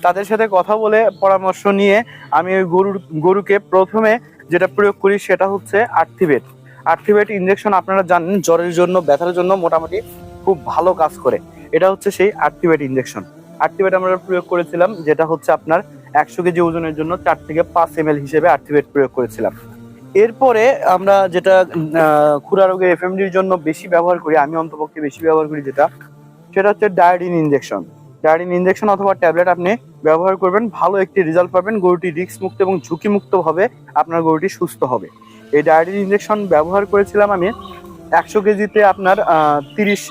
তাদের সাথে কথা বলে পরামর্শ নিয়ে আমি ওই গরুকে প্রথমে যেটা প্রয়োগ করি সেটা হচ্ছে আর্থিভেট। আর্থিভেট ইনজেকশন আপনারা জানেন জ্বরের জন্য, ব্যথার জন্য মোটামুটি খুব ভালো কাজ করে। এটা হচ্ছে সেই আর্থিভেট ইনজেকশন। আর্থিভেট আমরা প্রয়োগ করেছিলাম, যেটা হচ্ছে আপনার 100 কেজি ওজনের জন্য 4 থেকে 5 ml হিসেবে আর্থিভেট প্রয়োগ করেছিলাম। এরপরে আমরা যেটা খুরা রোগের এফএমডির জন্য বেশি ব্যবহার করি, আমি অন্তপক্ষে বেশি ব্যবহার করি যেটা, সেটা হচ্ছে ডায়োডিন ইনজেকশন। ডায়োডিন ইনজেকশন অথবা ট্যাবলেট আপনি ব্যবহার করবেন, ভালো একটি রেজাল্ট পাবেন। গরুটি রিস্ক মুক্ত এবং ঝুঁকি মুক্ত ভাবে আপনার গরুটি সুস্থ হবে। এই ডায়োডিন ইনজেকশন ব্যবহার করেছিলাম আমি 100 কেজিতে আপনার 30,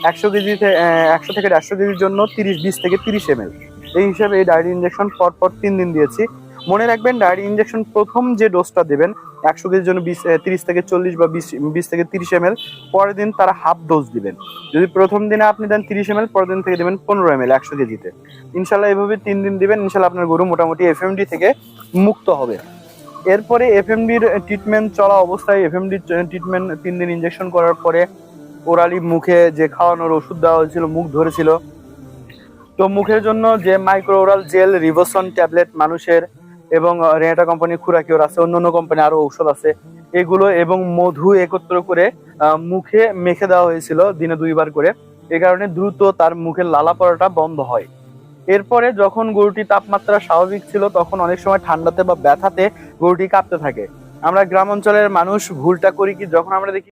100 কেজিতে 100 থেকে 150 কেজির জন্য 20 থেকে 30 ml এই হিসাবে এই ডায়োডিন ইনজেকশন পরপর 3 দিন দিয়েছি। মনে রাখবেন ডায়োডিন ইনজেকশন প্রথম যে ডোজটা দেবেন 100 কেজির জন্য 30 থেকে 40 বা 20 থেকে 30 ml, পরের দিন তারা হাফ ডোজ দিবেন। যদি প্রথম দিনে আপনি দেন 30 ml, পরের দিন থেকে দেবেন 15 ml 100 কেজিতে। ইনশাল্লাহ এভাবে 3 দিন দিবেন, ইনশাল্লাহ আপনার গরু মোটামুটি এফএমডি থেকে মুক্ত হবে। এরপরে এফএমডির ট্রিটমেন্ট চলা অবস্থায় এফএমডি ট্রিটমেন্ট 3 দিন ইনজেকশন করার পরে ওরালি মুখে যে খাওয়ানোর ওষুধ দেওয়া হয়েছিল, মুখ ধরেছিল, তো মুখের জন্য যে মাইক্রো ওরাল জেল, রিভোসন ট্যাবলেট মানুষের এবং রেনাটা কোম্পানি, খুরাকিওর আছে, অন্যান্য কোম্পানি আরো ঔষধ আছে, এগুলো এবং মধু একত্র করে মুখে মেখে দেওয়া হয়েছিল দিনে 2 বার করে। এই কারণে দ্রুত তার মুখের লালা পড়াটা বন্ধ হয়। এরপরে যখন গরুটি তাপমাত্রা স্বাভাবিক ছিল তখন অনেক সময় ঠান্ডাতে বা ব্যথাতে গরুটি কাঁপতে থাকে। আমরা গ্রাম অঞ্চলের মানুষ ভুলটা করি কি, যখন আমরা দেখি